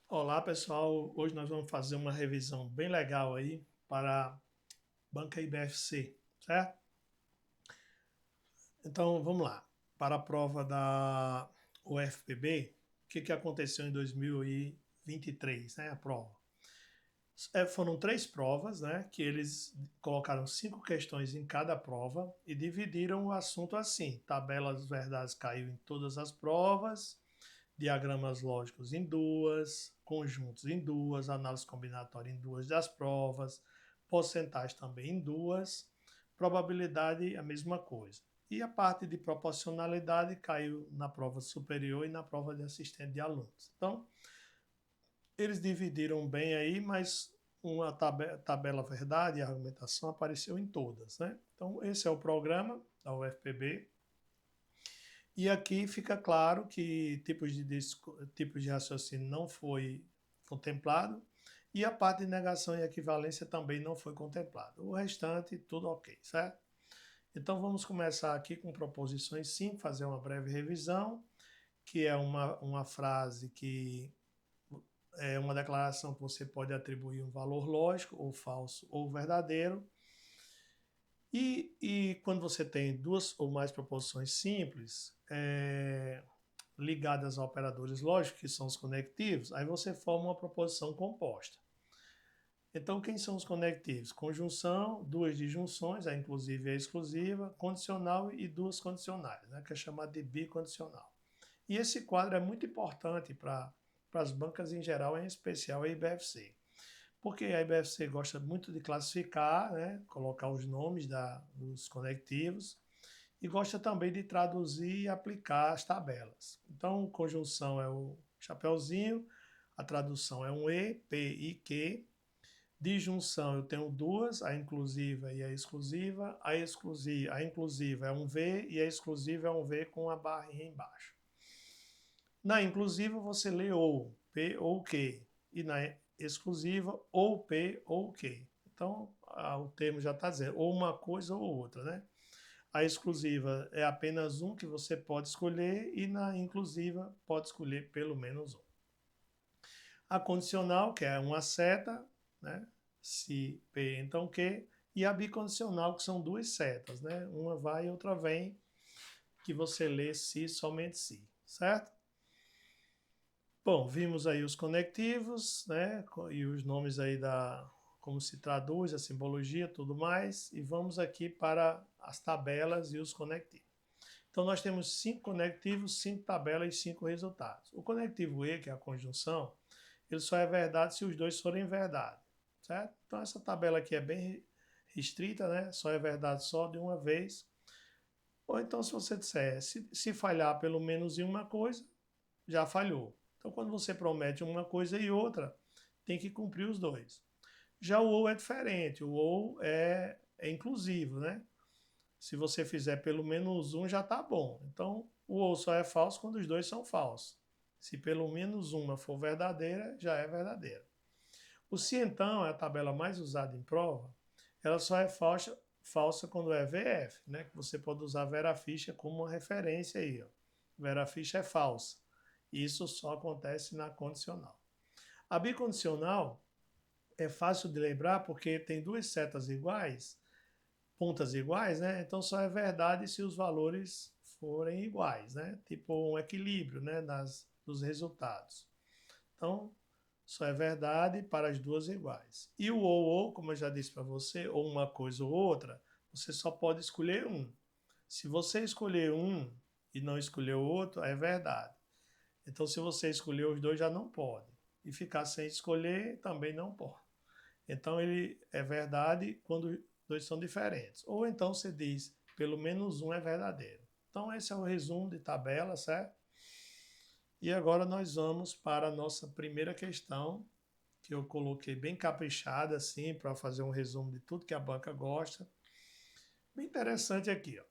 Olá pessoal, hoje nós vamos fazer uma revisão bem legal aí para a banca IBFC, certo? Então vamos lá. Para a prova da UFPB, o que aconteceu em 2023, né? A prova. Foram três provas, né? Que eles colocaram 5 questões em cada prova e dividiram o assunto assim: tabelas verdades caiu em todas as provas, diagramas lógicos em duas, conjuntos em duas, análise combinatória em duas das provas, porcentagem também em duas, probabilidade a mesma coisa. E a parte de proporcionalidade caiu na prova superior e na prova de assistente de alunos. Então, eles dividiram bem aí, mas uma tabela verdade e argumentação apareceu em todas, né? Então, esse é o programa da UFPB. E aqui fica claro que tipos de raciocínio não foi contemplado e a parte de negação e equivalência também não foi contemplada. O restante, tudo ok, certo? Então vamos começar aqui com proposições sim, fazer uma breve revisão, que é uma frase que é uma declaração que você pode atribuir um valor lógico, ou falso, ou verdadeiro. E quando você tem duas ou mais proposições simples, ligadas a operadores lógicos, que são os conectivos, aí você forma uma proposição composta. Então, quem são os conectivos? Conjunção, duas disjunções, a inclusiva e a exclusiva, condicional e duas condicionais, né, que é chamado de bicondicional. E esse quadro é muito importante para as bancas em geral, em especial a IBFC. Porque a IBFC gosta muito de classificar, né, colocar os nomes dos conectivos, e gosta também de traduzir e aplicar as tabelas. Então, conjunção é o chapeuzinho, a tradução é um E, P e Q. Disjunção eu tenho duas, a inclusiva e a exclusiva. A inclusiva é um V e a exclusiva é um V com a barrinha embaixo. Na inclusiva você lê ou, P ou Q. E na exclusiva ou P ou Q. Então, o termo já está dizendo, ou uma coisa ou outra, né? A exclusiva é apenas um que você pode escolher e na inclusiva pode escolher pelo menos um. A condicional, que é uma seta, né? Se P, então Q. E a bicondicional, que são duas setas, né? Uma vai e outra vem, que você lê se, somente se, certo? Bom, vimos aí os conectivos, né? E os nomes aí como se traduz, a simbologia, tudo mais. E vamos aqui para as tabelas e os conectivos. Então, nós temos 5 conectivos, 5 tabelas e 5 resultados. O conectivo E, que é a conjunção, ele só é verdade se os dois forem verdade, certo? Então, essa tabela aqui é bem restrita, né? Só é verdade só de uma vez. Ou então, se você disser, se falhar pelo menos em uma coisa, já falhou. Então, quando você promete uma coisa e outra, tem que cumprir os dois. Já o ou é diferente, o ou é inclusivo, né? Se você fizer pelo menos um, já está bom. Então, o ou só é falso quando os dois são falsos. Se pelo menos uma for verdadeira, já é verdadeira. O se então é a tabela mais usada em prova. Ela só é falsa quando é VF, né? Que você pode usar Vera Ficha como uma referência aí. Ó. Vera Ficha é falsa. Isso só acontece na condicional. A bicondicional é fácil de lembrar porque tem duas setas iguais, pontas iguais, né? Então só é verdade se os valores forem iguais, né? Tipo um equilíbrio, né? Dos resultados. Então só é verdade para as duas iguais. E o ou, como eu já disse para você, ou uma coisa ou outra, você só pode escolher um. Se você escolher um e não escolher o outro, é verdade. Então, se você escolher os dois, já não pode. E ficar sem escolher também não pode. Então, ele é verdade quando os dois são diferentes. Ou então você diz, pelo menos um é verdadeiro. Então, esse é o resumo de tabela, certo? E agora nós vamos para a nossa primeira questão, que eu coloquei bem caprichada, assim, para fazer um resumo de tudo que a banca gosta. Bem interessante aqui, ó.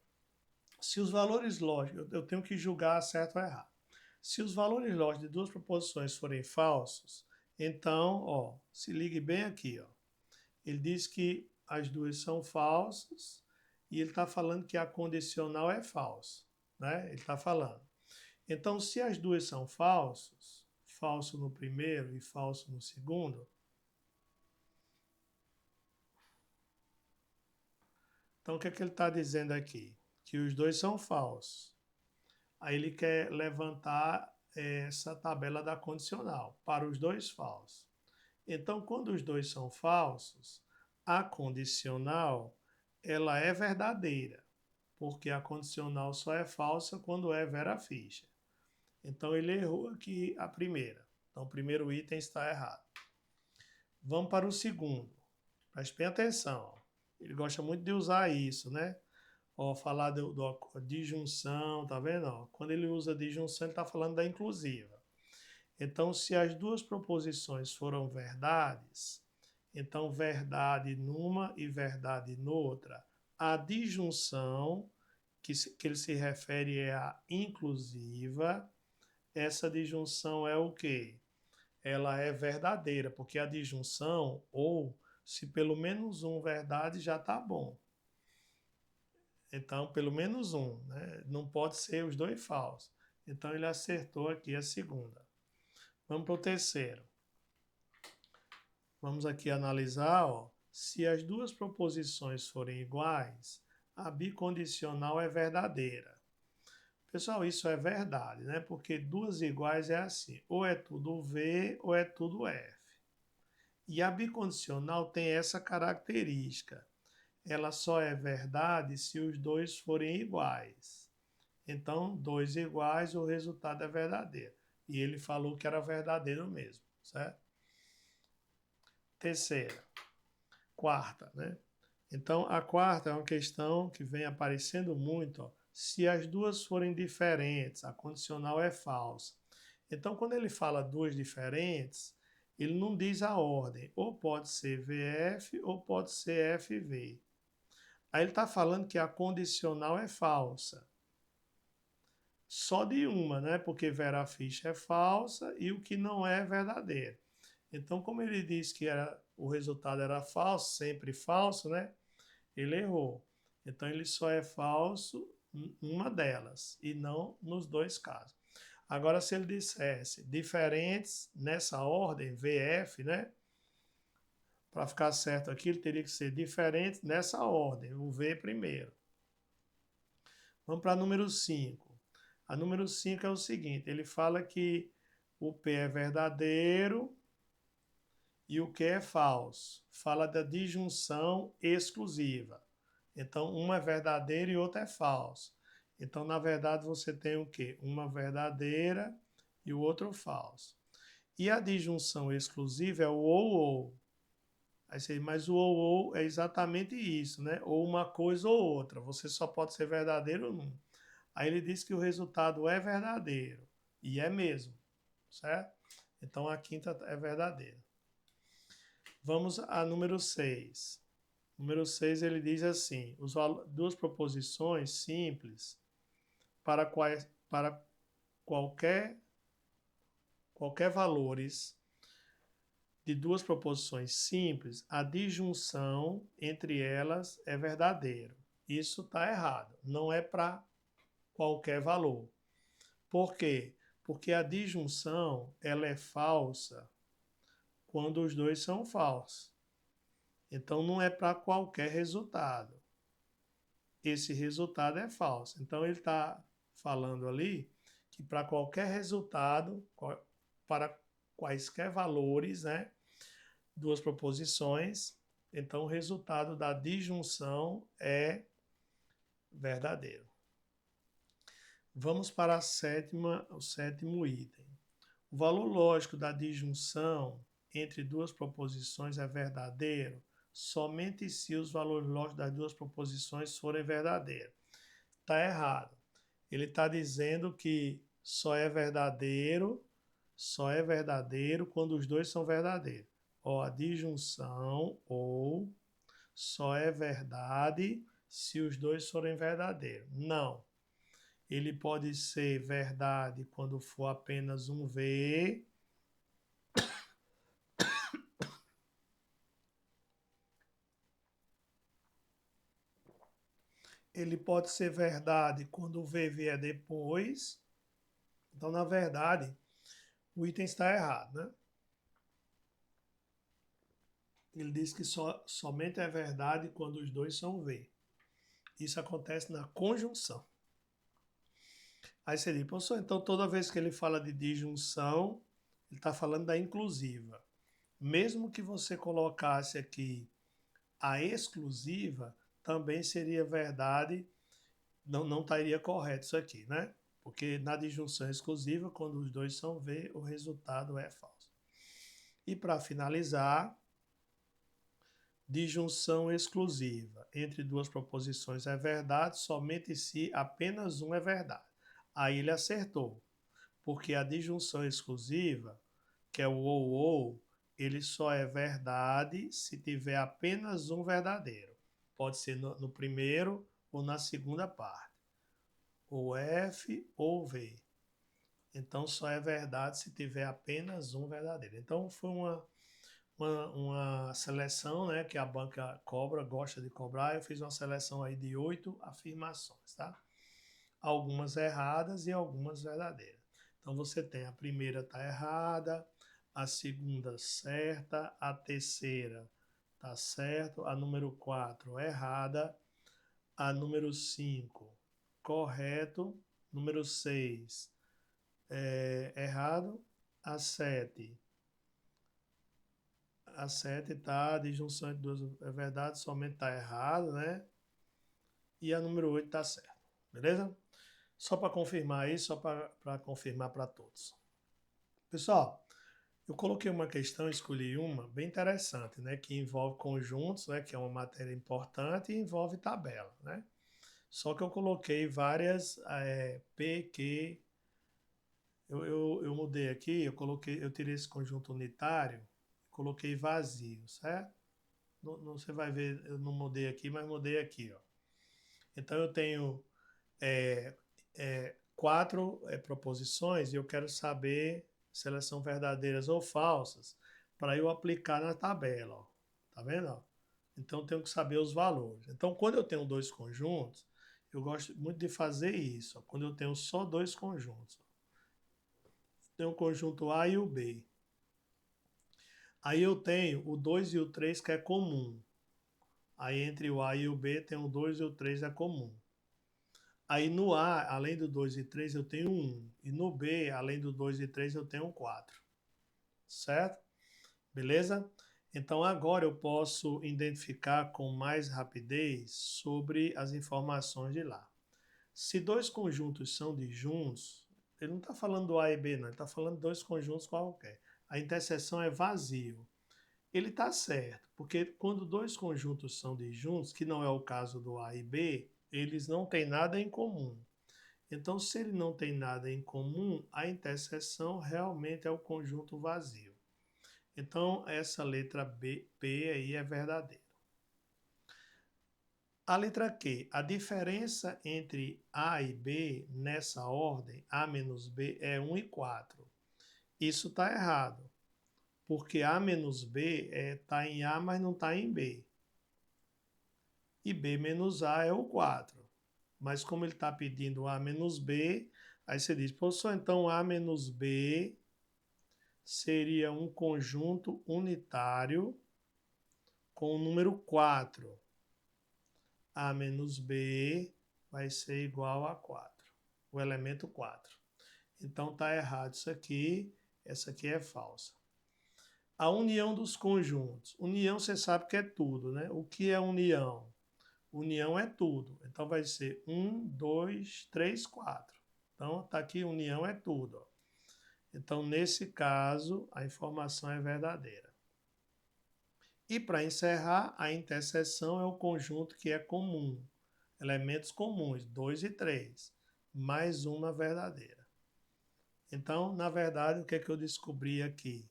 Se os valores lógicos, eu tenho que julgar certo ou errado. Se os valores lógicos de duas proposições forem falsos, então, ó, se ligue bem aqui, ó. Ele diz que as duas são falsas e ele está falando que a condicional é falsa, né? Ele está falando. Então, se as duas são falsas, falso no primeiro e falso no segundo? Então, o que é que ele está dizendo aqui? Que os dois são falsos. Aí ele quer levantar essa tabela da condicional para os dois falsos. Então, quando os dois são falsos, a condicional ela é verdadeira, porque a condicional só é falsa quando é Vera Fischer. Então, ele errou aqui a primeira. Então, o primeiro item está errado. Vamos para o segundo. Preste bem atenção. Ele gosta muito de usar isso, né? Ó, falar do disjunção, tá vendo? Ó, quando ele usa disjunção, ele está falando da inclusiva. Então, se as duas proposições foram verdades, então verdade numa e verdade noutra, a disjunção, que ele se refere é a inclusiva, essa disjunção é o quê? Ela é verdadeira, porque a disjunção, ou se pelo menos um verdade, já está bom. Então, pelo menos um, né? Não pode ser os dois falsos. Então, ele acertou aqui a segunda. Vamos para o terceiro. Vamos aqui analisar, ó, se as duas proposições forem iguais, a bicondicional é verdadeira. Pessoal, isso é verdade, né? Porque duas iguais é assim, ou é tudo V ou é tudo F. E a bicondicional tem essa característica. Ela só é verdade se os dois forem iguais. Então, dois iguais, o resultado é verdadeiro. E ele falou que era verdadeiro mesmo, certo? Terceira, quarta, né? Então, a quarta é uma questão que vem aparecendo muito, ó. Se as duas forem diferentes, a condicional é falsa. Então, quando ele fala duas diferentes, ele não diz a ordem. Ou pode ser VF ou pode ser FV. Aí ele está falando que a condicional é falsa. Só de uma, né? Porque Vera Fischer é falsa e o que não é verdadeiro. Então, como ele disse que o resultado era falso, sempre falso, né? Ele errou. Então, ele só é falso em uma delas e não nos dois casos. Agora, se ele dissesse diferentes nessa ordem, VF, né? Para ficar certo aqui, ele teria que ser diferente nessa ordem, o V primeiro. Vamos para número 5. A número 5 é o seguinte, ele fala que o P é verdadeiro e o Q é falso. Fala da disjunção exclusiva. Então, uma é verdadeira e outra é falsa. Então, na verdade, você tem o quê? Uma verdadeira e o outro falso. E a disjunção exclusiva é o ou. Aí você diz, mas o ou é exatamente isso, né? Ou uma coisa ou outra. Você só pode ser verdadeiro ou não. Aí ele diz que o resultado é verdadeiro. E é mesmo, certo? Então a quinta é verdadeira. Vamos a número 6. Número 6 ele diz assim: duas proposições simples para qualquer valores de duas proposições simples, a disjunção entre elas é verdadeiro. Isso está errado. Não é para qualquer valor. Por quê? Porque a disjunção ela é falsa quando os dois são falsos. Então não é para qualquer resultado. Esse resultado é falso. Então ele está falando ali que para qualquer resultado, para quaisquer valores, né, duas proposições, então o resultado da disjunção é verdadeiro. Vamos para o sétimo item. O valor lógico da disjunção entre duas proposições é verdadeiro somente se os valores lógicos das duas proposições forem verdadeiros. Está errado. Ele está dizendo que só é verdadeiro quando os dois são verdadeiros. Ó, a disjunção ou só é verdade se os dois forem verdadeiros. Não. Ele pode ser verdade quando for apenas um V. Ele pode ser verdade quando o V vier depois. Então, na verdade, o item está errado, né? Ele diz que somente é verdade quando os dois são V. Isso acontece na conjunção. Aí você diz, professor, então toda vez que ele fala de disjunção, ele está falando da inclusiva. Mesmo que você colocasse aqui a exclusiva, também seria verdade, não estaria correto isso aqui, né? Porque na disjunção exclusiva, quando os dois são V, o resultado é falso. E para finalizar, disjunção exclusiva entre duas proposições é verdade somente se apenas um é verdade. Aí ele acertou, porque a disjunção exclusiva, que é o ou, ele só é verdade se tiver apenas um verdadeiro. Pode ser no primeiro ou na segunda parte, ou F ou V. Então só é verdade se tiver apenas um verdadeiro. Então foi uma seleção, né, que a banca cobra, gosta de cobrar. Eu fiz uma seleção aí de 8 afirmações, tá? Algumas erradas e algumas verdadeiras. Então você tem a primeira está errada, a segunda certa, a terceira está certo, a número 4 errada, a número 5 correto, número 6 errado, a 7 tá, a disjunção de duas é verdade, somente está errado, né? E a número 8 está certo, beleza? Só para confirmar aí, só para confirmar para todos. Pessoal, eu coloquei uma questão, escolhi uma bem interessante, né? Que envolve conjuntos, né? Que é uma matéria importante e envolve tabela, né? Só que eu coloquei várias P, Q. Eu mudei aqui, eu tirei esse conjunto unitário, coloquei vazio, certo? Você vai ver, eu não mudei aqui, mas mudei aqui, ó. Então eu tenho quatro proposições e eu quero saber se elas são verdadeiras ou falsas para eu aplicar na tabela, ó. Tá vendo? Ó? Então eu tenho que saber os valores. Então quando eu tenho dois conjuntos, eu gosto muito de fazer isso, ó. Quando eu tenho só dois conjuntos, ó. Tem o conjunto A e o B. Aí eu tenho o 2 e o 3 que é comum. Aí entre o A e o B tem o 2 e o 3 é comum. Aí no A, além do 2 e 3, eu tenho 1. E no B, além do 2 e 3, eu tenho 4. Certo? Beleza? Então agora eu posso identificar com mais rapidez sobre as informações de lá. Se dois conjuntos são disjuntos, ele não está falando do A e B, não. Ele está falando de dois conjuntos qualquer. A interseção é vazio. Ele está certo, porque quando dois conjuntos são disjuntos, que não é o caso do A e B, eles não têm nada em comum. Então, se ele não tem nada em comum, a interseção realmente é o conjunto vazio. Então, essa letra B, P aí é verdadeira. A letra Q, a diferença entre A e B nessa ordem, A menos B, é 1 e 4. Isso está errado, porque A menos B está em A, mas não está em B. E B menos A é o 4. Mas como ele está pedindo A menos B, aí você diz, professor, então A menos B seria um conjunto unitário com o número 4. A menos B vai ser igual a 4, o elemento 4. Então está errado isso aqui, essa aqui é falsa. A união dos conjuntos. União você sabe que é tudo, né? O que é união? União é tudo. Então vai ser 1, 2, 3, 4. Então está aqui, união é tudo. Ó. Então, nesse caso, a informação é verdadeira. E para encerrar, a interseção é o conjunto que é comum. Elementos comuns, 2 e 3, mais uma verdadeira. Então, na verdade, o que é que eu descobri aqui?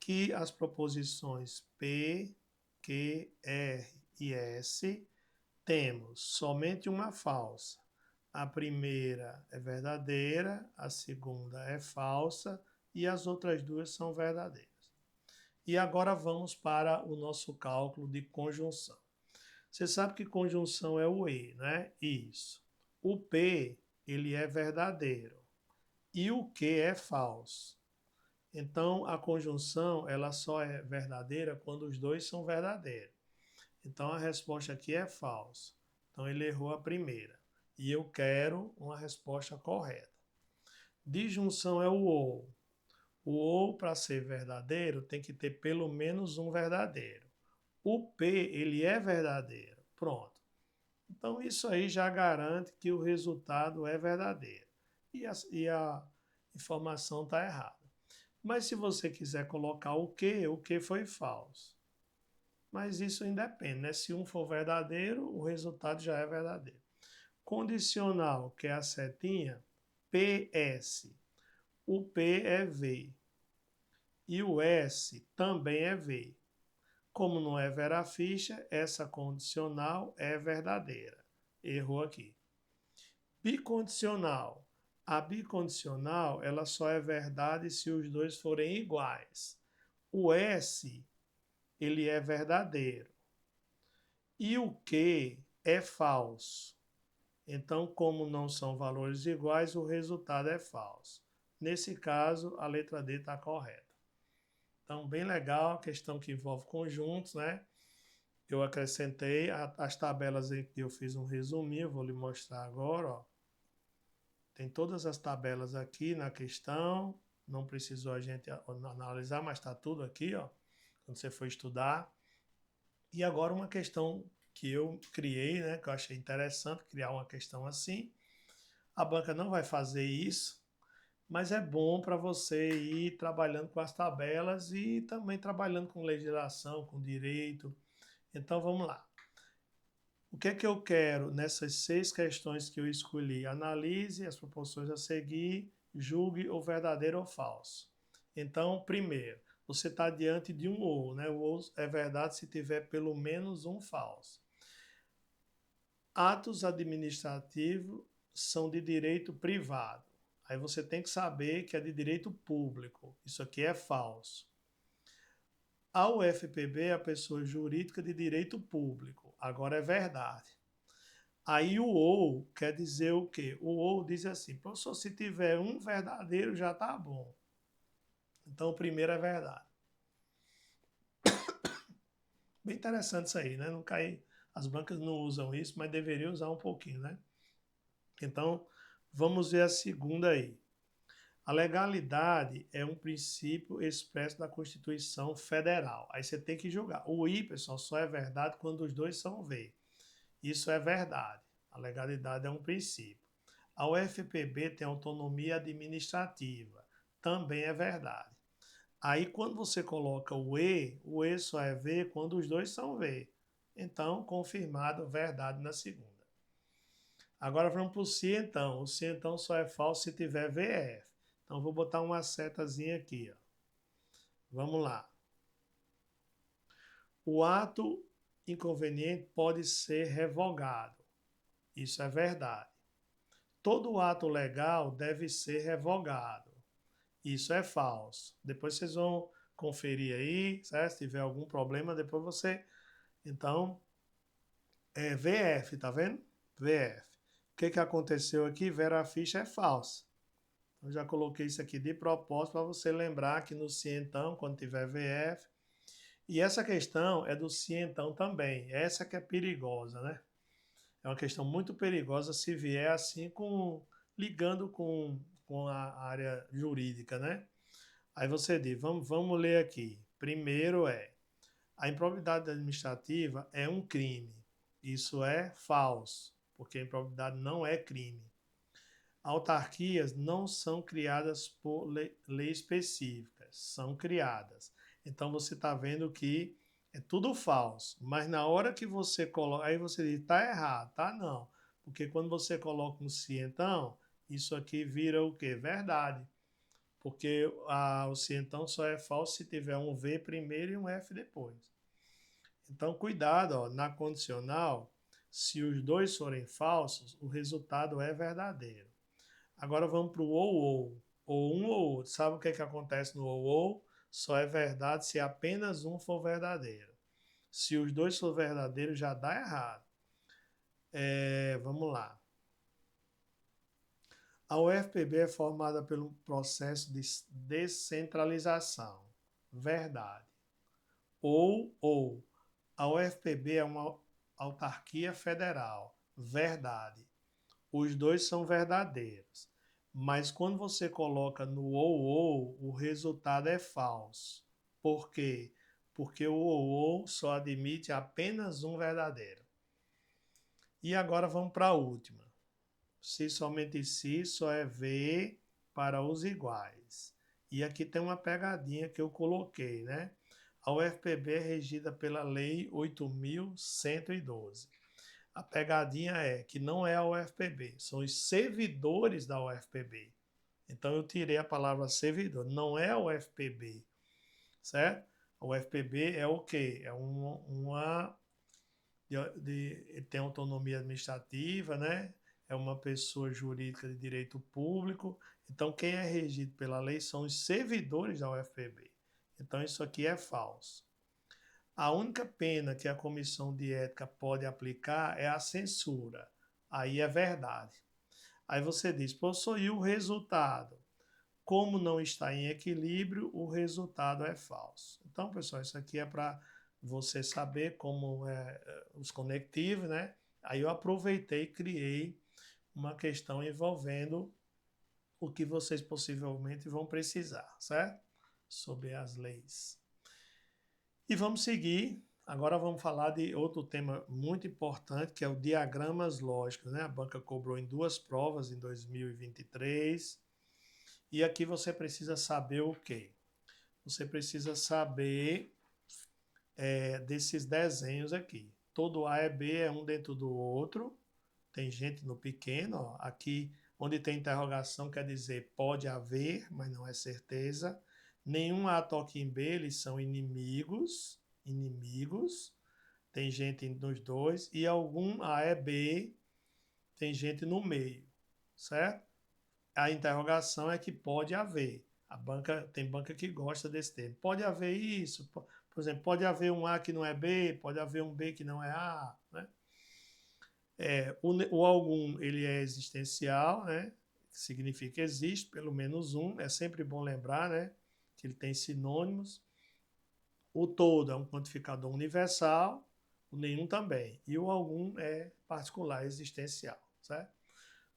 Que as proposições P, Q, R e S temos somente uma falsa. A primeira é verdadeira, a segunda é falsa e as outras duas são verdadeiras. E agora vamos para o nosso cálculo de conjunção. Você sabe que conjunção é o E, né? Isso. O P, ele é verdadeiro. E o Q é falso. Então, a conjunção ela só é verdadeira quando os dois são verdadeiros. Então, a resposta aqui é falso. Então, ele errou a primeira. E eu quero uma resposta correta. Disjunção é o ou. O ou, para ser verdadeiro, tem que ter pelo menos um verdadeiro. O P, ele é verdadeiro. Pronto. Então, isso aí já garante que o resultado é verdadeiro. E a informação está errada. Mas se você quiser colocar o que foi falso. Mas isso independe, né? Se um for verdadeiro, o resultado já é verdadeiro. Condicional, que é a setinha, PS. O P é V. E o S também é V. Como não é Vera Fischer, essa condicional é verdadeira. Errou aqui. Bicondicional. A bicondicional, ela só é verdade se os dois forem iguais. O S, ele é verdadeiro. E o Q é falso. Então, como não são valores iguais, o resultado é falso. Nesse caso, a letra D está correta. Então, bem legal, a questão que envolve conjuntos, né? Eu acrescentei as tabelas em que eu fiz um resuminho, vou lhe mostrar agora, ó. Tem todas as tabelas aqui na questão, não precisou a gente analisar, mas está tudo aqui, ó, quando você for estudar. E agora uma questão que eu criei, né, que eu achei interessante criar uma questão assim. A banca não vai fazer isso, mas é bom para você ir trabalhando com as tabelas e também trabalhando com legislação, com direito. Então vamos lá. O que é que eu quero nessas 6 questões que eu escolhi? Analise as proposições a seguir, julgue o verdadeiro ou falso. Então, primeiro, você está diante de um ou, né? O ou é verdade se tiver pelo menos um falso. Atos administrativos são de direito privado. Aí você tem que saber que é de direito público. Isso aqui é falso. A UFPB é a pessoa jurídica de direito público. Agora é verdade. Aí o ou quer dizer o quê? O ou diz assim, professor, se tiver um verdadeiro já está bom. Então o primeiro é verdade. Bem interessante isso aí, né? Não cai, as bancas não usam isso, mas deveriam usar um pouquinho, né? Então, vamos ver a segunda aí. A legalidade é um princípio expresso da Constituição Federal. Aí você tem que julgar. O I, pessoal, só é verdade quando os dois são V. Isso é verdade. A legalidade é um princípio. A UFPB tem autonomia administrativa. Também é verdade. Aí, quando você coloca o E só é V quando os dois são V. Então, confirmado, verdade na segunda. Agora vamos para o se então. O se então só é falso se tiver VF. Então, vou botar uma setazinha aqui. Ó. Vamos lá. O ato inconveniente pode ser revogado. Isso é verdade. Todo ato legal deve ser revogado. Isso é falso. Depois vocês vão conferir aí, certo? Se tiver algum problema, depois você... Então, é VF, tá vendo? VF. O que aconteceu aqui? Vera Fischer é falsa. Eu já coloquei isso aqui de propósito para você lembrar que no se então, quando tiver VF. E essa questão é do se então também. Essa que é perigosa, né? É uma questão muito perigosa se vier assim ligando com a área jurídica, né? Aí você diz, vamos ler aqui. Primeiro a improbidade administrativa é um crime. Isso é falso, porque a improbidade não é crime. Autarquias não são criadas por lei específicas, são criadas. Então você está vendo que é tudo falso, mas na hora que você coloca, aí você diz, está errado, tá não. Porque quando você coloca um se então, isso aqui vira o quê? Verdade. Porque o se então só é falso se tiver um V primeiro e um F depois. Então cuidado, ó, na condicional, se os dois forem falsos, o resultado é verdadeiro. Agora vamos para o ou um ou outro. Sabe o que acontece no ou? Só é verdade se apenas um for verdadeiro. Se os dois for verdadeiros, já dá errado. Vamos lá. A UFPB é formada pelo processo de descentralização. Verdade. Ou. A UFPB é uma autarquia federal. Verdade. Os dois são verdadeiros. Mas quando você coloca no ou, o resultado é falso. Por quê? Porque o ou só admite apenas um verdadeiro. E agora vamos para a última. Se somente se só é V para os iguais. E aqui tem uma pegadinha que eu coloquei, né? A UFPB é regida pela Lei 8.112. A pegadinha é que não é a UFPB, são os servidores da UFPB. Então eu tirei a palavra servidor, não é a UFPB, certo? A UFPB é o quê? É tem autonomia administrativa, né? É uma pessoa jurídica de direito público. Então quem é regido pela lei são os servidores da UFPB. Então isso aqui é falso. A única pena que a comissão de ética pode aplicar é a censura. Aí é verdade. Aí você diz, professor, e o resultado? Como não está em equilíbrio, o resultado é falso. Então, pessoal, isso aqui é para você saber como é os conectivos, né? Aí eu aproveitei e criei uma questão envolvendo o que vocês possivelmente vão precisar, certo? Sobre as leis. E vamos seguir. Agora vamos falar de outro tema muito importante, que é o diagramas lógicos, né? A banca cobrou em 2 provas em 2023. E aqui você precisa saber o quê? Você precisa saber desses desenhos aqui. Todo A é B, é um dentro do outro. Tem gente no pequeno, ó. Aqui onde tem interrogação quer dizer pode haver, mas não é certeza. Nenhum A toca em B, eles são inimigos. Tem gente nos dois. E algum A é B, tem gente no meio, certo? A interrogação é que pode haver. Tem banca que gosta desse termo. Pode haver isso, por exemplo, pode haver um A que não é B, pode haver um B que não é A, né? O algum, ele é existencial, né? Significa que existe, pelo menos um. É sempre bom lembrar, né? Que ele tem sinônimos. O todo é um quantificador universal, o nenhum também. E o algum é particular, existencial, certo?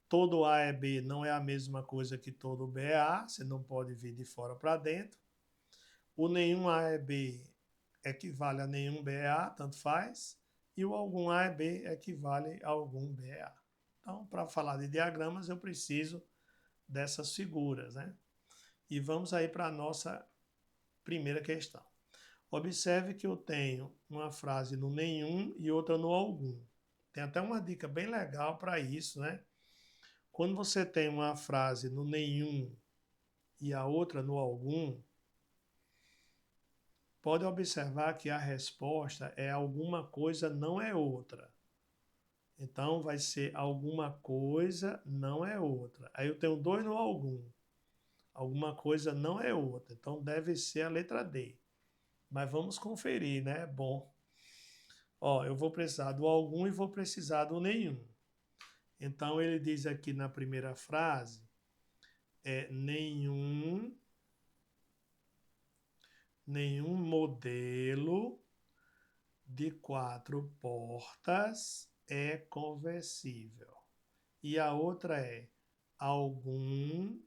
Todo A é B não é a mesma coisa que todo B é A, você não pode vir de fora para dentro. O nenhum A é B equivale a nenhum B é A, tanto faz. E o algum A é B equivale a algum B é A. Então, para falar de diagramas, eu preciso dessas figuras, né? E vamos aí para a nossa primeira questão. Observe que eu tenho uma frase no nenhum e outra no algum. Tem até uma dica bem legal para isso, né? Quando você tem uma frase no nenhum e a outra no algum, pode observar que a resposta é alguma coisa não é outra. Então vai ser alguma coisa não é outra. Aí eu tenho 2 no algum. Alguma coisa não é outra. Então deve ser a letra D. Mas vamos conferir, né? Bom. Ó, eu vou precisar do algum e vou precisar do nenhum. Então ele diz aqui na primeira frase, nenhum modelo de 4 portas é conversível. E a outra é algum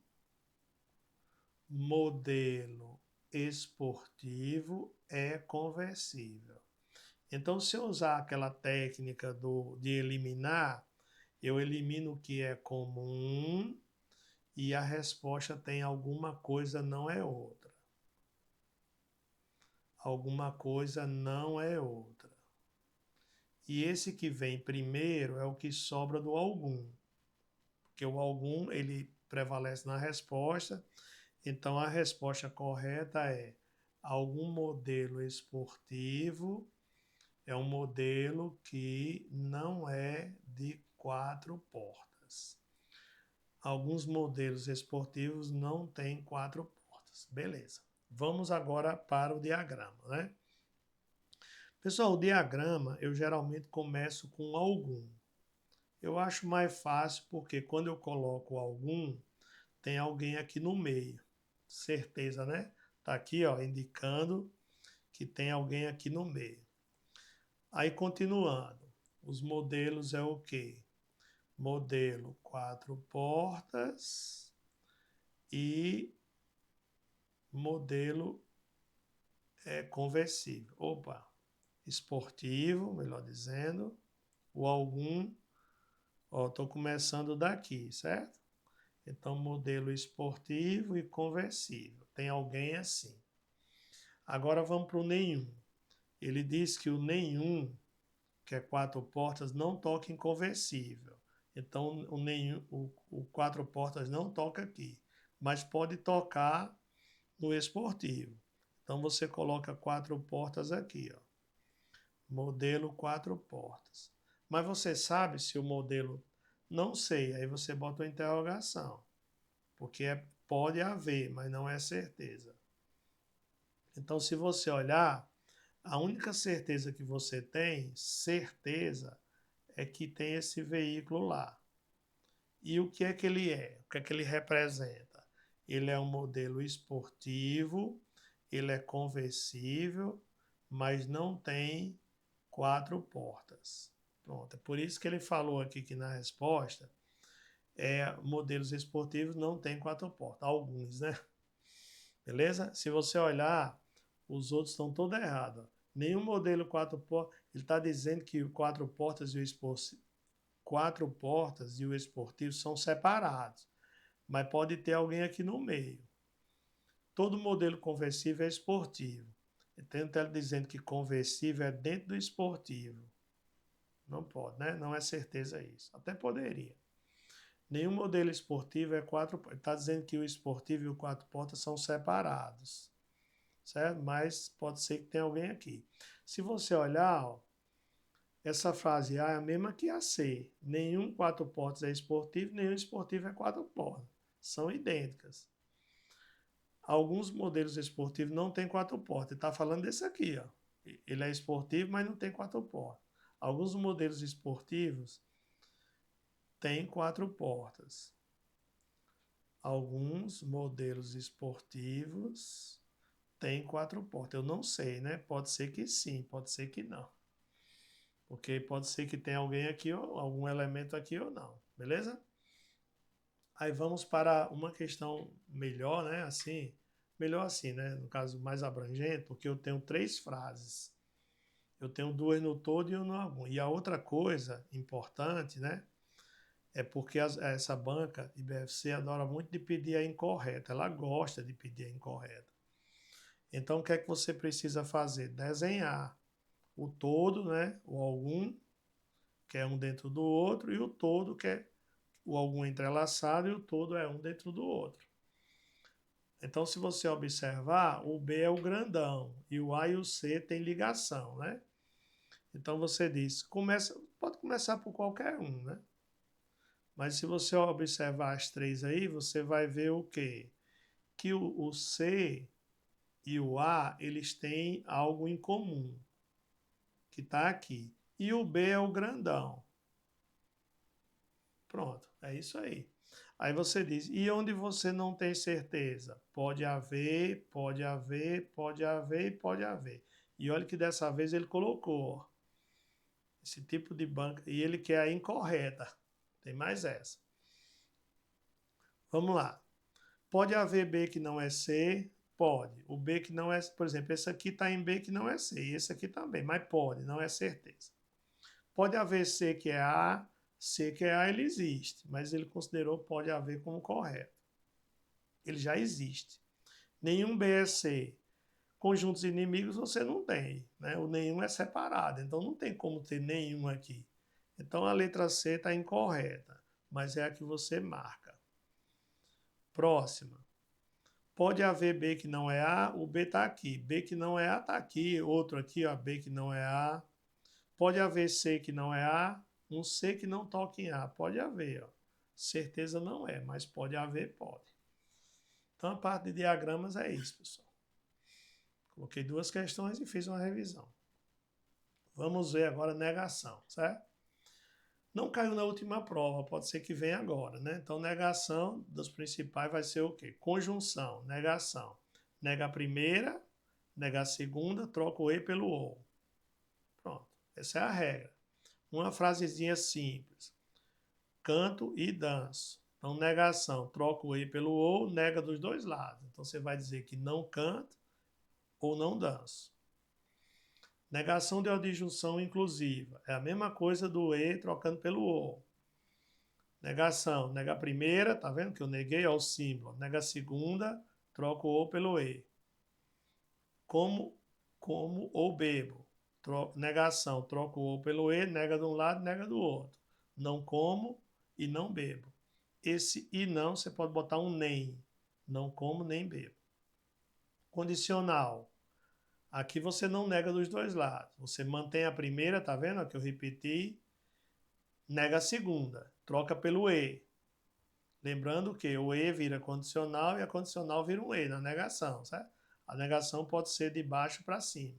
modelo esportivo é conversível. Então, se eu usar aquela técnica de eliminar, eu elimino o que é comum e a resposta tem alguma coisa não é outra. Alguma coisa não é outra. E esse que vem primeiro é o que sobra do algum. Porque o algum, ele prevalece na resposta. Então, a resposta correta é algum modelo esportivo é um modelo que não é de 4 portas. Alguns modelos esportivos não têm 4 portas. Beleza. Vamos agora para o diagrama, né? Pessoal, o diagrama eu geralmente começo com algum. Eu acho mais fácil porque quando eu coloco algum, tem alguém aqui no meio. Certeza, né? Tá aqui, ó, indicando que tem alguém aqui no meio. Aí, continuando. Os modelos é o quê? Modelo 4 portas e modelo conversível. Opa, esportivo, melhor dizendo, o algum, ó, estou começando daqui, certo? Então, modelo esportivo e conversível. Tem alguém assim. Agora vamos para o nenhum. Ele diz que o nenhum, que é 4 portas, não toca em conversível. Então, o 4 portas não toca aqui, mas pode tocar no esportivo. Então, você coloca 4 portas aqui, ó. Modelo 4 portas. Mas você sabe se o modelo... Não sei, aí você bota uma interrogação. Porque pode haver, mas não é certeza. Então, se você olhar, a única certeza que você tem, certeza, é que tem esse veículo lá. E o que é que ele é? O que é que ele representa? Ele é um modelo esportivo, ele é conversível, mas não tem 4 portas. Pronto, é por isso que ele falou aqui que na resposta, modelos esportivos não tem 4 portas. Alguns, né? Beleza? Se você olhar, os outros estão todos errados. Nenhum modelo 4 portas, ele está dizendo que o 4 portas e o 4 portas e o esportivo são separados, mas pode ter alguém aqui no meio. Todo modelo conversível é esportivo. Então ele está dizendo que conversível é dentro do esportivo. Não pode, né? Não é certeza isso. Até poderia. Nenhum modelo esportivo é 4 portas. Está dizendo que o esportivo e o 4 portas são separados. Certo? Mas pode ser que tenha alguém aqui. Se você olhar, ó, essa frase A é a mesma que a C. Nenhum 4 portas é esportivo, nenhum esportivo é 4 portas. São idênticas. Alguns modelos esportivos não têm 4 portas. Ele está falando desse aqui, ó. Ele é esportivo, mas não tem 4 portas. Alguns modelos esportivos têm 4 portas. Alguns modelos esportivos têm 4 portas. Eu não sei, né? Pode ser que sim, pode ser que não. Porque pode ser que tenha alguém aqui, ou algum elemento aqui ou não. Beleza? Aí vamos para uma questão melhor, né? Assim, melhor assim, né? No caso, mais abrangente, porque eu tenho 3 frases. Eu tenho 2 no todo e 1 no algum. E a outra coisa importante, né? É porque essa banca IBFC adora muito de pedir a incorreta. Ela gosta de pedir a incorreta. Então, o que é que você precisa fazer? Desenhar o todo, né? O algum, que é um dentro do outro, e o todo, que é o algum entrelaçado, e o todo é um dentro do outro. Então, se você observar, o B é o grandão, e o A e o C tem ligação, né? Então, você diz, pode começar por qualquer um, né? Mas se você observar as 3 aí, você vai ver o quê? Que o C e o A, eles têm algo em comum, que está aqui. E o B é o grandão. Pronto, é isso aí. Aí você diz, e onde você não tem certeza? Pode haver, pode haver, pode haver e pode haver. E olha que dessa vez ele colocou, ó, esse tipo de banca, e ele quer a incorreta. Tem mais essa. Vamos lá. Pode haver B que não é C? Pode. O B que não é, por exemplo, esse aqui está em B que não é C, e esse aqui também, mas pode, não é certeza. Pode haver C que é A, C que é A, ele existe, mas ele considerou pode haver como correto. Ele já existe. Nenhum B é C. Conjuntos inimigos você não tem, né? O nenhum é separado, então não tem como ter nenhum aqui. Então a letra C está incorreta, mas é a que você marca. Próxima. Pode haver B que não é A, o B está aqui. B que não é A está aqui, outro aqui, ó, B que não é A. Pode haver C que não é A, um C que não toca em A. Pode haver, ó. Certeza não é, mas pode haver, pode. Então a parte de diagramas é isso, pessoal. Coloquei 2 questões e fiz uma revisão. Vamos ver agora negação, certo? Não caiu na última prova, pode ser que venha agora, né? Então, negação dos principais vai ser o quê? Conjunção, negação. Nega a primeira, nega a segunda, troca o e pelo ou. Pronto, essa é a regra. Uma frasezinha simples. Canto e danço. Então, negação, troca o e pelo ou, nega dos dois lados. Então, você vai dizer que não canto ou não danço. Negação de adjunção inclusiva. É a mesma coisa do e trocando pelo ou. Negação. Nega a primeira, tá vendo que eu neguei ao símbolo. Nega a segunda, troco o ou pelo e. Como ou bebo. Negação. Troco o ou pelo e, nega de um lado, nega do outro. Não como e não bebo. Esse e não, você pode botar um nem. Não como nem bebo. Condicional. Aqui você não nega dos dois lados. Você mantém a primeira, tá vendo? Que eu repeti. Nega a segunda. Troca pelo e. Lembrando que o e vira condicional e a condicional vira um e na negação, certo? A negação pode ser de baixo para cima.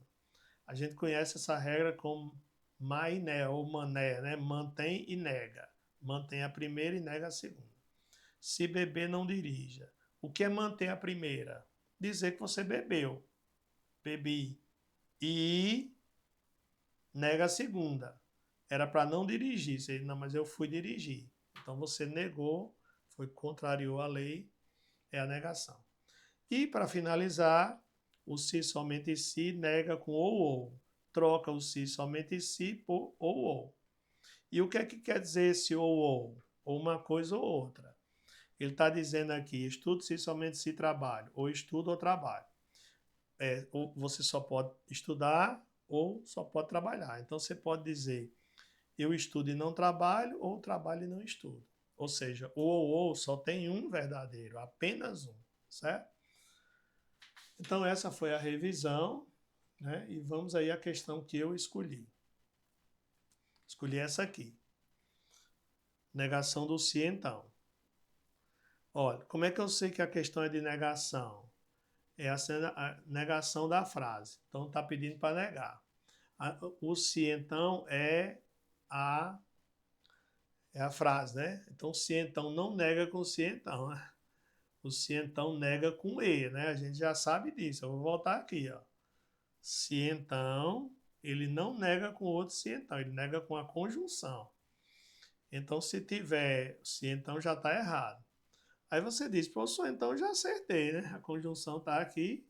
A gente conhece essa regra como mainé ou mané, né? Mantém e nega. Mantém a primeira e nega a segunda. Se beber, não dirija. O que é manter a primeira? Dizer que você bebeu. Bebi. E nega a segunda. Era para não dirigir. Você diz, não, mas eu fui dirigir. Então você negou, contrariou a lei, é a negação. E para finalizar, o se somente se nega com ou. Troca o se somente se por ou. E o que é que quer dizer esse ou? Ou uma coisa ou outra. Ele está dizendo aqui, estudo se somente se trabalho, ou estudo ou trabalho. Ou você só pode estudar ou só pode trabalhar. Então você pode dizer, eu estudo e não trabalho, ou trabalho e não estudo. Ou seja, o ou só tem um verdadeiro, apenas um, certo? Então essa foi a revisão, né? E vamos aí à questão que eu escolhi. Escolhi essa aqui. Negação do se então. Olha, como é que eu sei que a questão é de negação? É a negação da frase. Então está pedindo para negar. O se então é a frase, né? Então se então não nega com se então, né? O se então nega com e, né? A gente já sabe disso. Eu vou voltar aqui, ó. Se então, ele não nega com outro se então, ele nega com a conjunção. Então se tiver se então já está errado. Aí você diz, professor, então eu já acertei, né? A conjunção está aqui,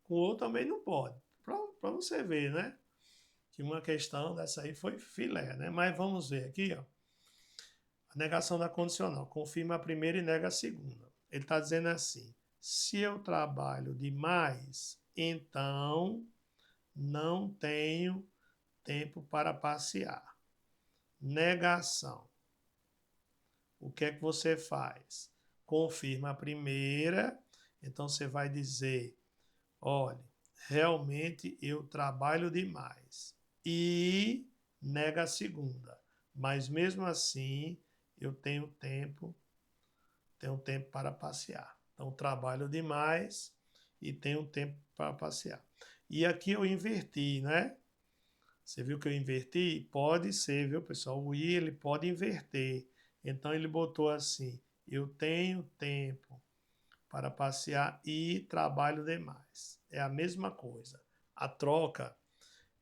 com o outro também não pode. Para você ver, né? Que uma questão dessa aí foi filé, né? Mas vamos ver aqui, ó. A negação da condicional. Confirma a primeira e nega a segunda. Ele está dizendo assim, se eu trabalho demais, então não tenho tempo para passear. Negação. O que é que você faz? Confirma a primeira, então você vai dizer, olha, realmente eu trabalho demais. E nega a segunda. Mas mesmo assim, eu tenho tempo para passear. Então, trabalho demais e tenho tempo para passear. E aqui eu inverti, né? Você viu que eu inverti? Pode ser, viu, pessoal? O I, ele pode inverter. Então, ele botou assim, eu tenho tempo para passear e trabalho demais. É a mesma coisa. A troca,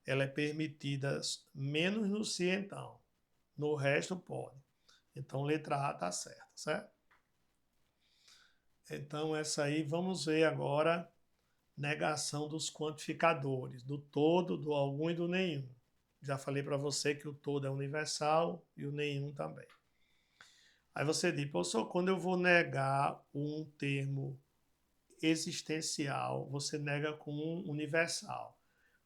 ela é permitida menos no se então. No resto, pode. Então, letra A está certa, certo? Então, essa aí, vamos ver agora negação dos quantificadores, do todo, do algum e do nenhum. Já falei para você que o todo é universal e o nenhum também. Aí você diz, professor, quando eu vou negar um termo existencial, você nega com um universal.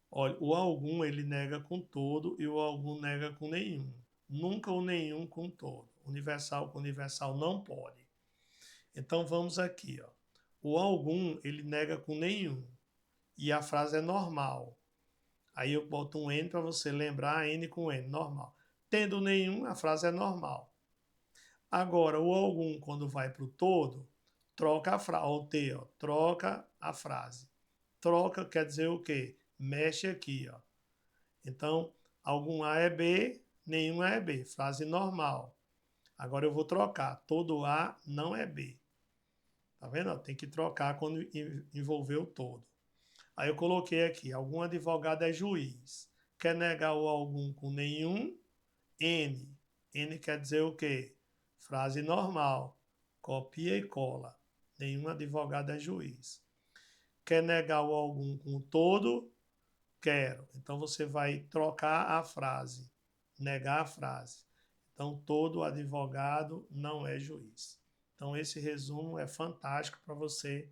Olha, o algum ele nega com todo e o algum nega com nenhum. Nunca o nenhum com todo. Universal com universal não pode. Então vamos aqui, ó. O algum ele nega com nenhum e a frase é normal. Aí eu boto um N para você lembrar, N com N, normal. Tendo nenhum, a frase é normal. Agora, o algum, quando vai para o todo, troca a frase, o T, ó, troca a frase. Troca quer dizer o quê? Mexe aqui, ó. Então, algum A é B, nenhum é B. Frase normal. Agora eu vou trocar. Todo A não é B. Tá vendo? Tem que trocar quando envolver o todo. Aí eu coloquei aqui, algum advogado é juiz. Quer negar o algum com nenhum? N. N quer dizer o quê? Frase normal. Copia e cola. Nenhum advogado é juiz. Quer negar o algum com todo? Quero. Então você vai trocar a frase. Negar a frase. Então todo advogado não é juiz. Então esse resumo é fantástico para você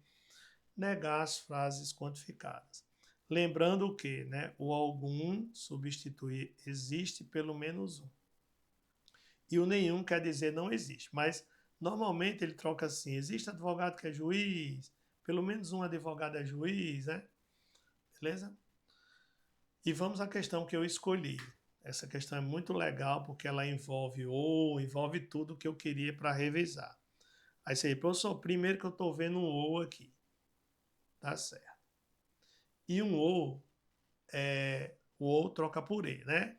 negar as frases quantificadas. Lembrando que, né, o algum substitui existe pelo menos um. E o nenhum quer dizer não existe. Mas normalmente ele troca assim: existe advogado que é juiz, pelo menos um advogado é juiz, né? Beleza? E vamos à questão que eu escolhi. Essa questão é muito legal porque ela envolve ou, envolve tudo que eu queria para revisar. Aí você, professor, primeiro que eu estou vendo um ou aqui. Tá certo. E um ou, o ou troca por e, né?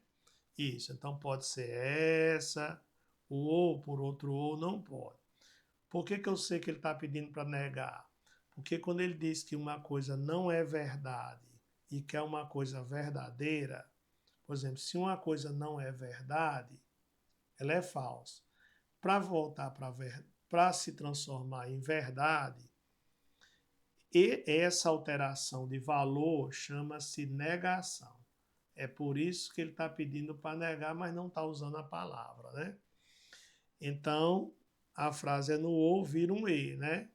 Isso, então pode ser essa, o ou por outro ou não pode. Por que eu sei que ele está pedindo para negar? Porque quando ele diz que uma coisa não é verdade e que é uma coisa verdadeira, por exemplo, se uma coisa não é verdade, ela é falsa. Para voltar para se transformar em verdade, e essa alteração de valor chama-se negação. É por isso que ele está pedindo para negar, mas não está usando a palavra, né? Então, a frase é no ou, vira um e, né?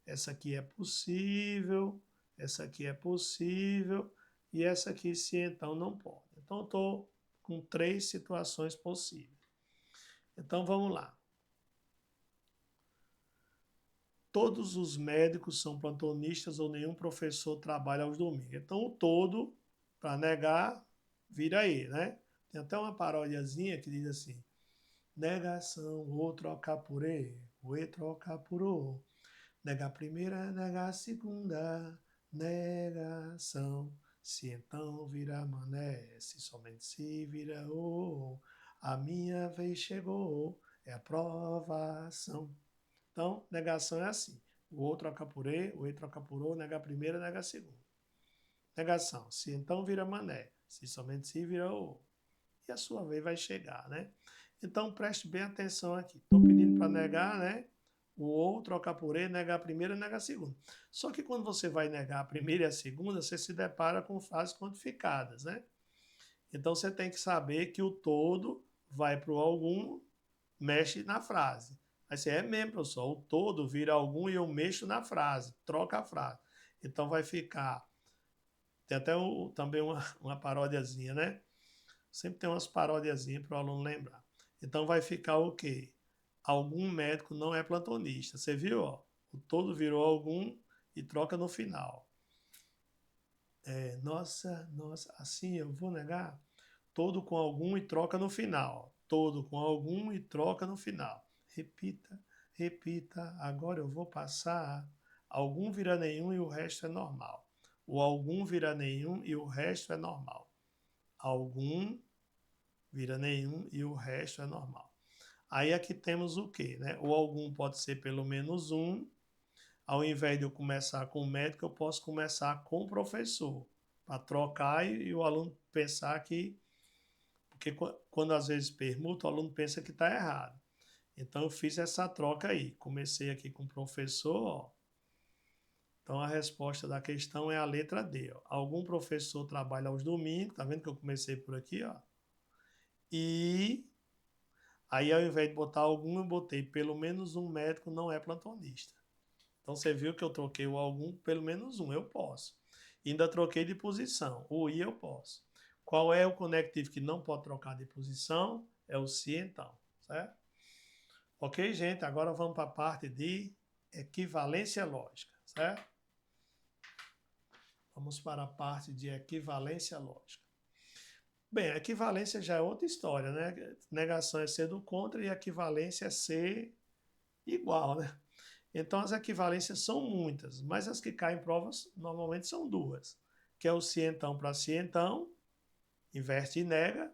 Essa aqui é possível, essa aqui é possível, e essa aqui se então não pode. Então, eu estou com 3 situações possíveis. Então, vamos lá. Todos os médicos são plantonistas ou nenhum professor trabalha aos domingos. Então, o todo, para negar, vira e, né? Tem até uma paródiazinha que diz assim: negação, o trocar por o e trocar por o. Nega a primeira, nega a segunda, negação. Se então vira mané, se somente se vira o. A minha vez chegou, é a provação. Então, negação é assim. O ou troca por e, o troca por o, nega a primeira, nega a segunda. Negação. Se então vira mané, se somente se vira o. E a sua vez vai chegar, né? Então, preste bem atenção aqui. Estou pedindo para negar, né? O ou trocar por e, negar a primeira, negar a segunda. Só que quando você vai negar a primeira e a segunda, você se depara com frases quantificadas, né? Então, você tem que saber que o todo vai para o algum, mexe na frase. Aí você é mesmo, professor, o todo vira algum e eu mexo na frase, troca a frase. Então, vai ficar... Tem até também uma paródiazinha, né? Sempre tem umas parodiazinhas para o aluno lembrar. Então vai ficar o quê? Algum médico não é plantonista. Você viu? Ó? O todo virou algum e troca no final. Nossa, assim eu vou negar? Todo com algum e troca no final. Todo com algum e troca no final. Repita, repita, agora eu vou passar. Algum vira nenhum e o resto é normal. O algum vira nenhum e o resto é normal. Algum vira nenhum e o resto é normal. Aí aqui temos o quê? Né? O algum pode ser pelo menos um. Ao invés de eu começar com o médico, eu posso começar com o professor, para trocar e o aluno pensar que... Porque quando às vezes permuta, o aluno pensa que está errado. Então eu fiz essa troca aí. Comecei aqui com o professor, ó. Então a resposta da questão é a letra D. Ó. Algum professor trabalha aos domingos, tá vendo que eu comecei por aqui, ó. E aí, ao invés de botar algum, eu botei pelo menos um médico não é plantonista. Então, você viu que eu troquei o algum, pelo menos um, eu posso. E ainda troquei de posição. O I eu posso. Qual é o conectivo que não pode trocar de posição? É o se então, certo? Ok, gente? Agora vamos para a parte de equivalência lógica, certo? Vamos para a parte de equivalência lógica. Bem, a equivalência já é outra história, né? Negação é ser do contra e equivalência é ser igual, né? Então as equivalências são muitas, mas as que caem em provas normalmente são duas, que é o se então para se então, inverte e nega,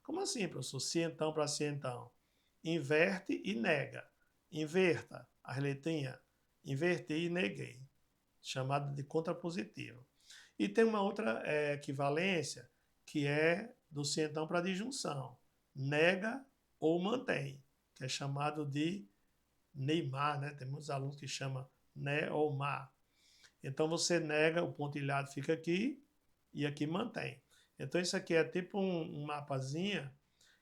Como assim, professor? Se então para se então. Inverte e nega. Inverta as letrinhas. Inverti e neguei. Chamada de contrapositiva. E tem uma outra equivalência, que é do se então para disjunção. Nega ou mantém, que é chamado de neimar, né? Tem muitos alunos que chamam né ou ma. Então você nega, o pontilhado fica aqui e aqui mantém. Então isso aqui é tipo um mapazinha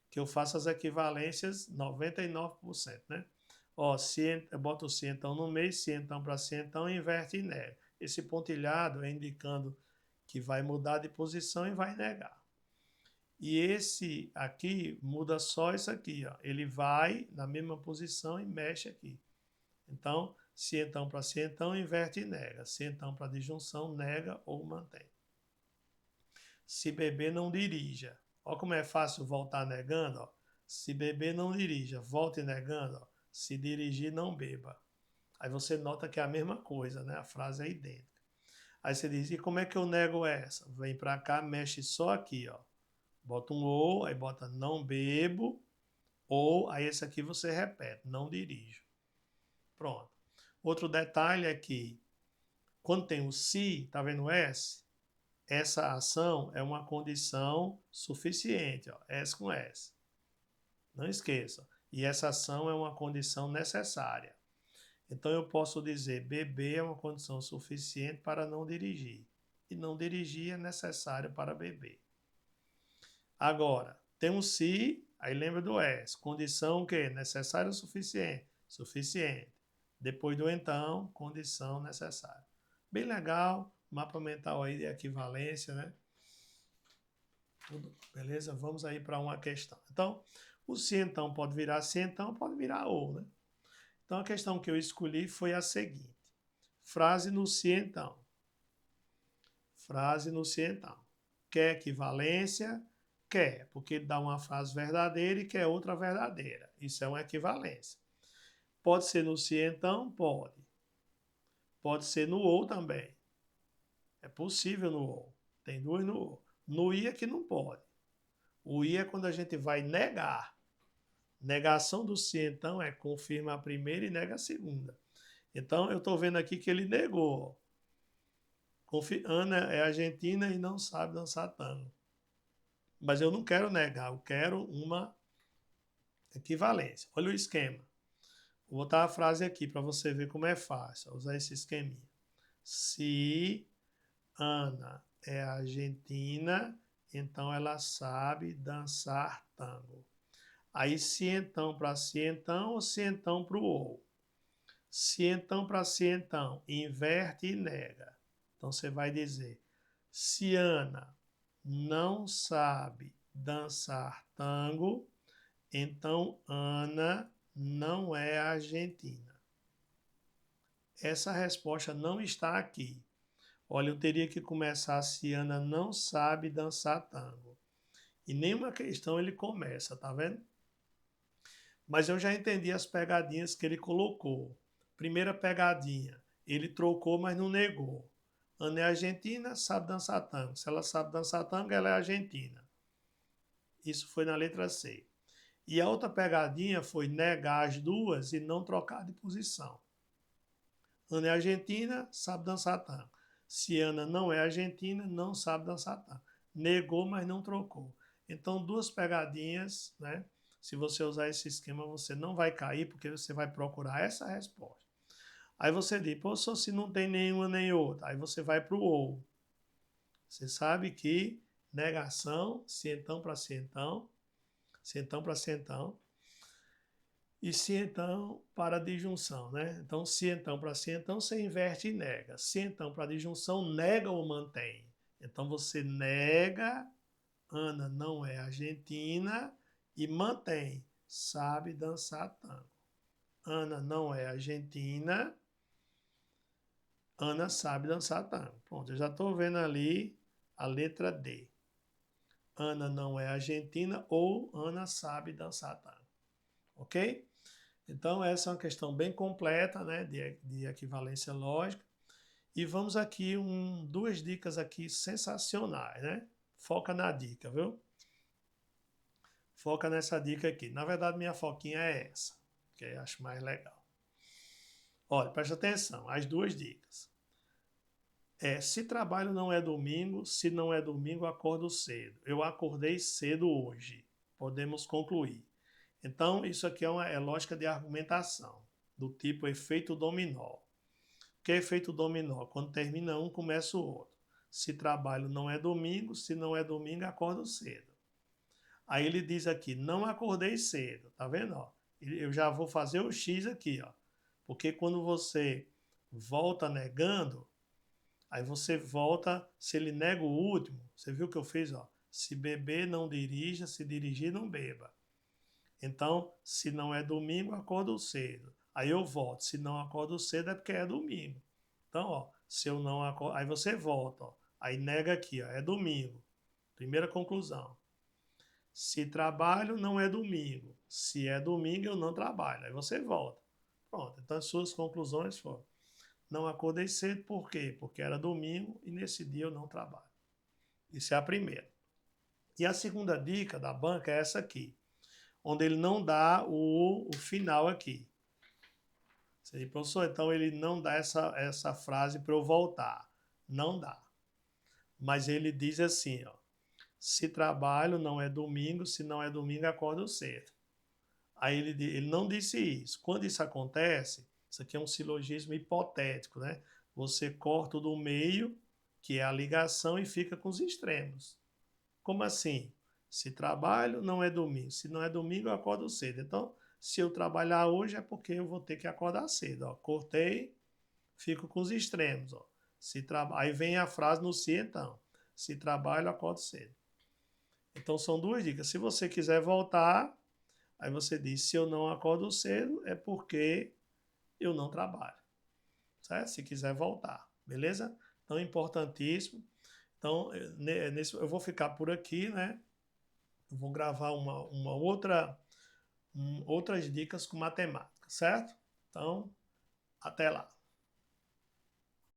que eu faço as equivalências 99%, né? Ó, se, eu boto o se então no meio, se então para se então, inverte e nega. Esse pontilhado é indicando que vai mudar de posição e vai negar. E esse aqui muda só isso aqui, ó. Ele vai na mesma posição e mexe aqui. Então, se então para se então, inverte e nega. Se então para disjunção, nega ou mantém. Se beber, não dirija. Olha como é fácil voltar negando. Ó. Se beber, não dirija. Volte negando. Ó. Se dirigir, não beba. Aí você nota que é a mesma coisa, né? A frase é idêntica. Aí você diz, e como é que eu nego essa? Vem para cá, mexe só aqui, ó. Bota um ou, aí bota não bebo, ou aí esse aqui você repete, não dirijo. Pronto. Outro detalhe é que quando tem o se, tá vendo o S? Essa ação é uma condição suficiente, ó, S com S. Não esqueça. E essa ação é uma condição necessária. Então eu posso dizer beber é uma condição suficiente para não dirigir. E não dirigir é necessário para beber. Agora, tem um se, aí lembra do S. Condição o quê? Necessário ou suficiente? Suficiente. Depois do então, condição necessária. Bem legal, mapa mental aí de equivalência, né? Tudo, beleza? Vamos aí para uma questão. Então, o se então pode virar se então, pode virar ou, né? Então, a questão que eu escolhi foi a seguinte. Frase no se então. Frase no se então. Quer equivalência? Quer, porque ele dá uma frase verdadeira e quer outra verdadeira. Isso é uma equivalência. Pode ser no se então? Pode. Pode ser no ou também. É possível no ou. Tem duas no ou. No i é que não pode. O i é quando a gente vai negar. Negação do se então é confirma a primeira e nega a segunda. Então eu estou vendo aqui que ele negou. Ana é argentina e não sabe dançar tango. Mas eu não quero negar, eu quero uma equivalência. Olha o esquema. Vou botar a frase aqui para você ver como é fácil usar esse esqueminha. Se Ana é argentina, então ela sabe dançar tango. Aí se então para se então ou se então para o ou. Se então para se então, inverte e nega. Então você vai dizer, se Ana não sabe dançar tango, então Ana não é argentina. Essa resposta não está aqui. Olha, eu teria que começar se Ana não sabe dançar tango. E nenhuma questão ele começa, tá vendo? Mas eu já entendi as pegadinhas que ele colocou. Primeira pegadinha, ele trocou, mas não negou. Ana é argentina, sabe dançar tango. Se ela sabe dançar tango, ela é argentina. Isso foi na letra C. E a outra pegadinha foi negar as duas e não trocar de posição. Ana é argentina, sabe dançar tango. Se Ana não é argentina, não sabe dançar tango. Negou, mas não trocou. Então, duas pegadinhas, né? Se você usar esse esquema, você não vai cair, porque você vai procurar essa resposta. Aí você diz, pô, só se não tem nenhuma nem outra. Aí você vai para o ou. Você sabe que negação, se então para se então para se então, e se então para disjunção, né? Então, se então para se então, você inverte e nega. Se então para disjunção, nega ou mantém. Então, você nega, Ana não é argentina, e mantém, sabe dançar tango. Ana não é argentina, Ana sabe dançar tango. Pronto, eu já estou vendo ali a letra D. Ana não é argentina ou Ana sabe dançar tango. Ok? Então, essa é uma questão bem completa, né, de equivalência lógica. E vamos aqui, duas dicas aqui sensacionais, né? Foca na dica, viu? foca nessa dica aqui. Na verdade, minha foquinha é essa, que eu acho mais legal. Olha, presta atenção, as duas dicas. Se trabalho não é domingo, se não é domingo, acordo cedo. Eu acordei cedo hoje. Podemos concluir. Então, isso aqui é lógica de argumentação, do tipo efeito dominó. O que é efeito dominó? Quando termina um, começa o outro. Se trabalho não é domingo, se não é domingo, acordo cedo. Aí ele diz aqui, não acordei cedo, tá vendo? Ó? Eu já vou fazer o X aqui, ó. Porque quando você volta negando, aí você volta, se ele nega o último, você viu o que eu fiz, ó? Se beber, não dirija, se dirigir, não beba. Então, se não é domingo, acordo cedo. Aí eu volto, se não acordo cedo é porque é domingo. Então, ó, se eu não acordo, aí você volta, ó. Aí nega aqui, ó, é domingo. Primeira conclusão. Se trabalho, não é domingo. Se é domingo, eu não trabalho. Aí você volta. Pronto. Então, as suas conclusões foram: não acordei cedo, por quê? Porque era domingo e nesse dia eu não trabalho. Isso é a primeira. E a segunda dica da banca é essa aqui, onde ele não dá o final aqui. Você diz, professor, então ele não dá essa frase para eu voltar. Não dá. Mas ele diz assim, ó. Se trabalho não é domingo, se não é domingo, acordo cedo. Aí ele não disse isso. Quando isso acontece, isso aqui é um silogismo hipotético, né? Você corta do meio, que é a ligação, e fica com os extremos. Como assim? Se trabalho, não é domingo. Se não é domingo, eu acordo cedo. Então, se eu trabalhar hoje, é porque eu vou ter que acordar cedo. Ó. Cortei, fico com os extremos. Ó. Aí vem a frase no se, então. Se trabalho, acordo cedo. Então, são duas dicas. Se você quiser voltar, aí você diz, se eu não acordo cedo, é porque eu não trabalho. Certo? Se quiser voltar. Beleza? Então, importantíssimo. Então, eu vou ficar por aqui, né? Eu vou gravar outras dicas com matemática, certo? Então, até lá.